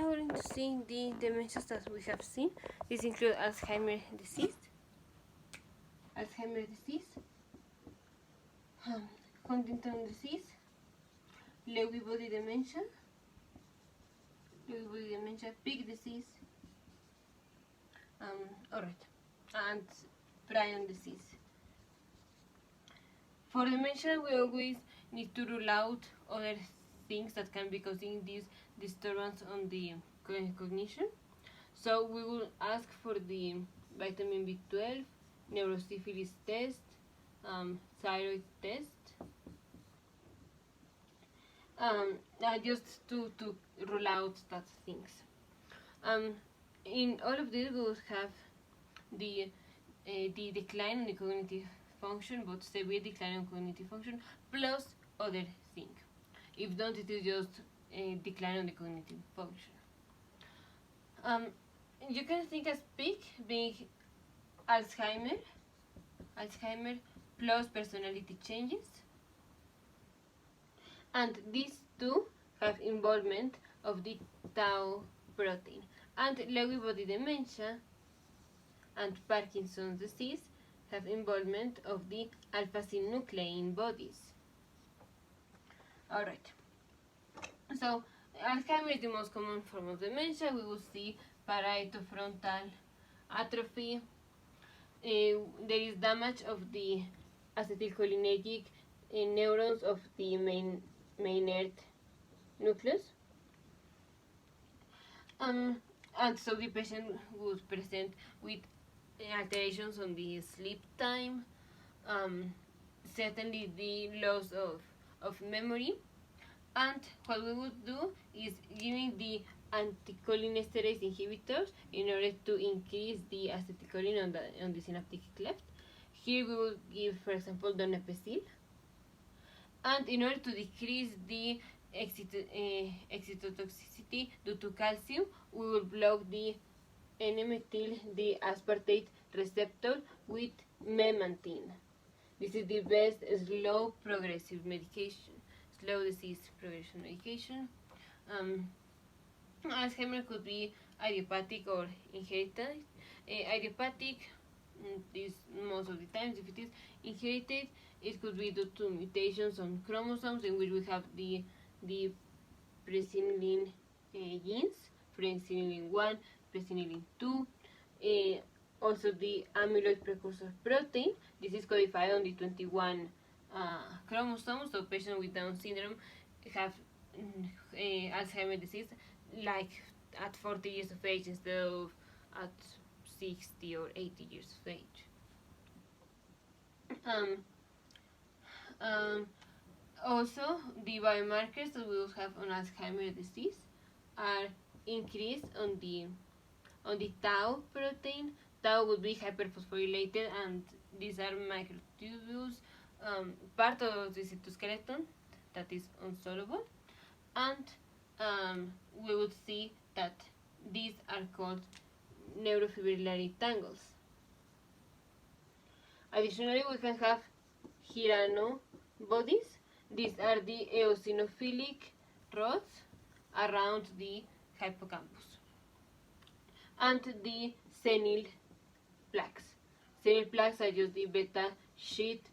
now we're going to see the dementias that we have seen. These include Alzheimer's disease, Huntington disease, Lewy body dementia, pig disease, and prion disease. For dementia, we always need to rule out other things that can be causing this disturbance on the cognition. So we will ask for the vitamin B12, neurosyphilis test, thyroid test, just to rule out that things. In all of this, we will have the decline in the cognitive function, but severe decline in cognitive function, plus other things. If not, it is just a decline on the cognitive function. You can think as peak being Alzheimer plus personality changes, and these two have involvement of the tau protein, and Lewy body dementia and Parkinson's disease have involvement of the alpha-synuclein bodies. Alright, so Alzheimer is the most common form of dementia. We will see parieto-frontal atrophy. There is damage of the acetylcholinergic neurons of the Maynard nucleus. And so the patient would present with alterations on the sleep time, certainly the loss of memory, and what we would do is giving the anticholinesterase inhibitors in order to increase the acetylcholine on the synaptic cleft. Here we will give, for example, donepezil, and in order to decrease the excitotoxicity due to calcium, we will block the N-methyl aspartate receptor with memantine. This is the best slow progressive medication, slow disease progression medication. Alzheimer could be idiopathic or inherited. Idiopathic is most of the times. If it is inherited, it could be due to mutations on chromosomes in which we have the presenilin genes, presenilin 1, presenilin 2, also the amyloid precursor protein. This is codified on the 21 chromosomes, so patients with Down syndrome have Alzheimer's disease like at 40 years of age instead of at 60 or 80 years of age. Also, the biomarkers that we will have on Alzheimer's disease are increased on the tau protein. Tau would be hyperphosphorylated, and these are microtubules, part of the cytoskeleton that is insoluble, and we would see that these are called neurofibrillary tangles. Additionally, we can have Hirano bodies. These are the eosinophilic rods around the hippocampus, and the senile plaques. Senile plaques are just the beta sheet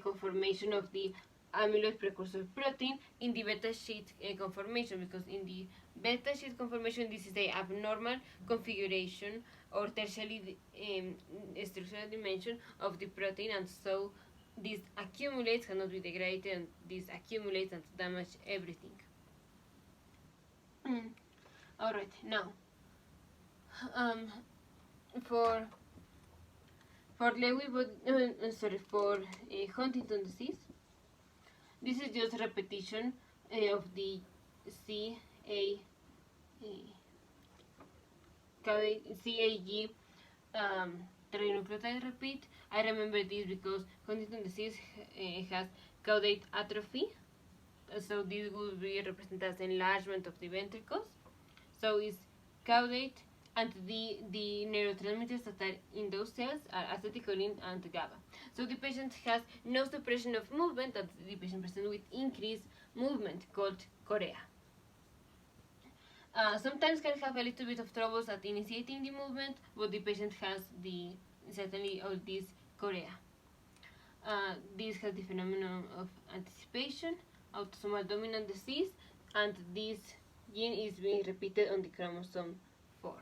conformation of the amyloid precursor protein in the beta sheet conformation, because in the beta sheet conformation this is the abnormal configuration or tertiary structural dimension of the protein, and so this accumulates, cannot be degraded, and this accumulates and damage everything. Alright, now for Huntington disease, this is just repetition of the CAG trinucleotide repeat. I remember this because Huntington disease has caudate atrophy, so this would be represented as enlargement of the ventricles. So it's caudate, and the neurotransmitters that are in those cells are acetylcholine and GABA. So the patient has no suppression of movement, and the patient presents with increased movement called chorea. Sometimes can have a little bit of troubles at initiating the movement, but the patient has certainly all this chorea. This has the phenomenon of anticipation, autosomal dominant disease, and this gene is being repeated on the chromosome 4.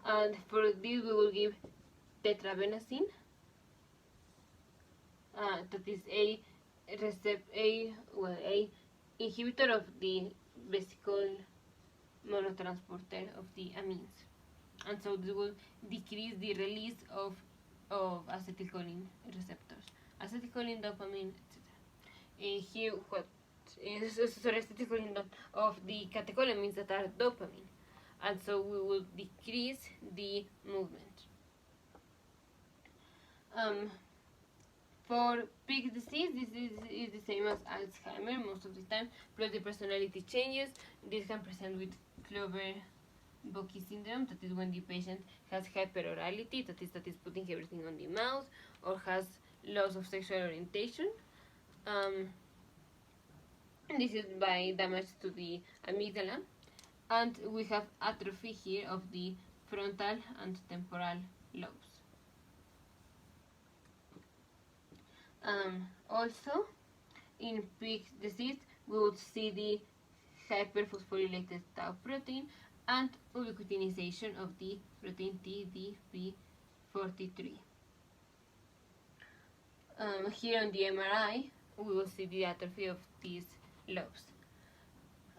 And for this we will give tetrabenazine, that is a inhibitor of the vesicle monotransporter of the amines, and so this will decrease the release of acetylcholine receptors, acetylcholine, dopamine, etc. Here, what is acetylcholine of the catecholamines that are dopamine, and so we will decrease the movement. For peak disease, this is the same as Alzheimer most of the time, plus the personality changes. This can present with Clover-Bocki syndrome, that is when the patient has hyperorality, that is putting everything on the mouth, or has loss of sexual orientation. This is by damage to the amygdala, and we have atrophy here of the frontal and temporal lobes. Also, in peak disease, we would see the hyperphosphorylated tau protein and ubiquitinization of the protein TDP43. Here on the MRI, we will see the atrophy of these lobes.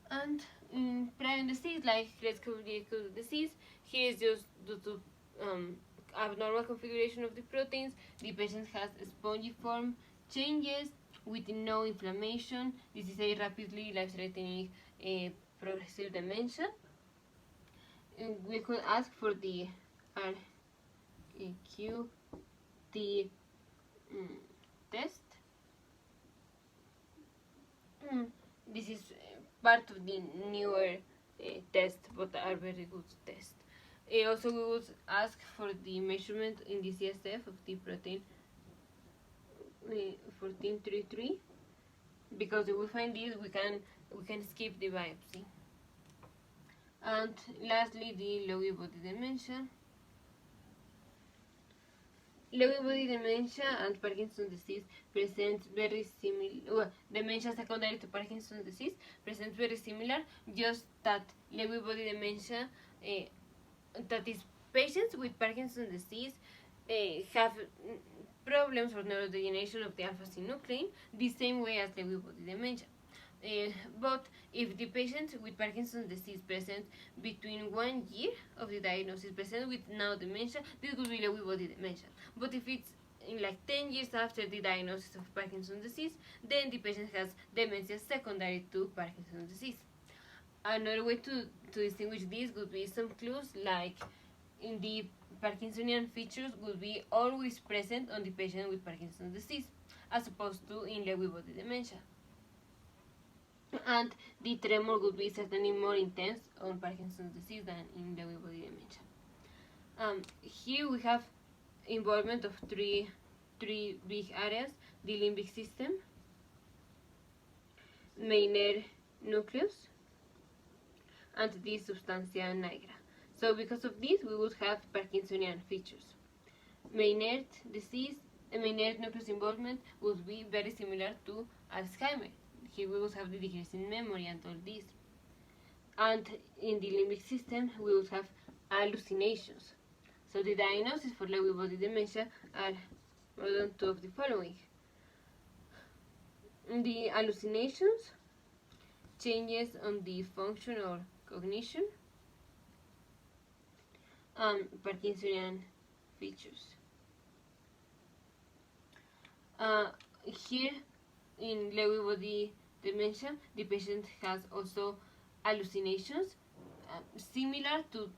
And in prion disease, like Krebs-Kowiecki disease, here is just due to abnormal configuration of the proteins. The patient has spongiform changes with no inflammation. This is a rapidly life-threatening progressive dementia. We could ask for the RQT test. This is part of the newer test, but are very good test. Also, we would ask for the measurement in the CSF of the protein 1433, because if we find this, we can skip the biopsy. And lastly, the Lewy body dementia. Lewy body dementia and Parkinson's disease present very similar. Dementia secondary to Parkinson's disease presents very similar, just that Lewy body dementia, that is, patients with Parkinson's disease have problems or neurodegeneration of the alpha-synuclein the same way as Lewy body dementia. But if the patient with Parkinson's disease presents between 1 year of the diagnosis, present with now dementia, this would be Lewy body dementia. But if it's in like 10 years after the diagnosis of Parkinson's disease, then the patient has dementia secondary to Parkinson's disease. Another way to distinguish this would be some clues, like in the Parkinsonian features would be always present on the patient with Parkinson's disease, as opposed to in Lewy body dementia. And the tremor would be certainly more intense on Parkinson's disease than in Lewy body dementia. Here we have involvement of three big areas: the limbic system, Meynert nucleus, and the substantia nigra. So because of this, we would have Parkinsonian features. Meynert disease, Meynert nucleus involvement would be very similar to Alzheimer. Here we would have the decrease in memory and all this. And in the limbic system, we would have hallucinations. So the diagnosis for Lewy body dementia are more than two of the following. The hallucinations, changes on the function or cognition, Parkinsonian features. Here in Lewy body dementia, the patient has also hallucinations, similar to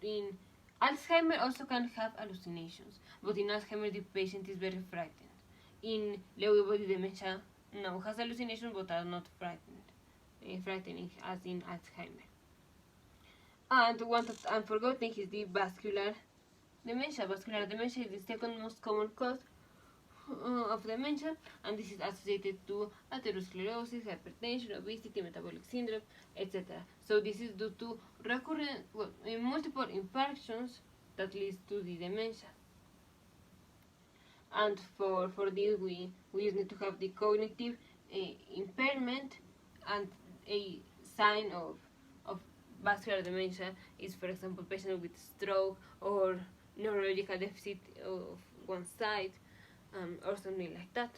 in Alzheimer. Also can have hallucinations, but in Alzheimer the patient is very frightened. In Lewy body dementia, no, has hallucinations but are not frightening as in Alzheimer. And one that I'm forgetting is the vascular dementia. Vascular dementia is the second most common cause of dementia, and this is associated to atherosclerosis, hypertension, obesity, metabolic syndrome, etc. So this is due to recurrent, multiple infarctions that leads to the dementia. And for this we just need to have the cognitive impairment, and a sign of vascular dementia is, for example, patient with stroke or neurological deficit of one side, or something like that.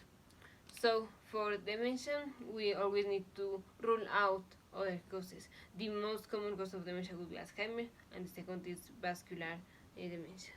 So for dementia, we always need to rule out other causes. The most common cause of dementia would be Alzheimer, and the second is vascular dementia.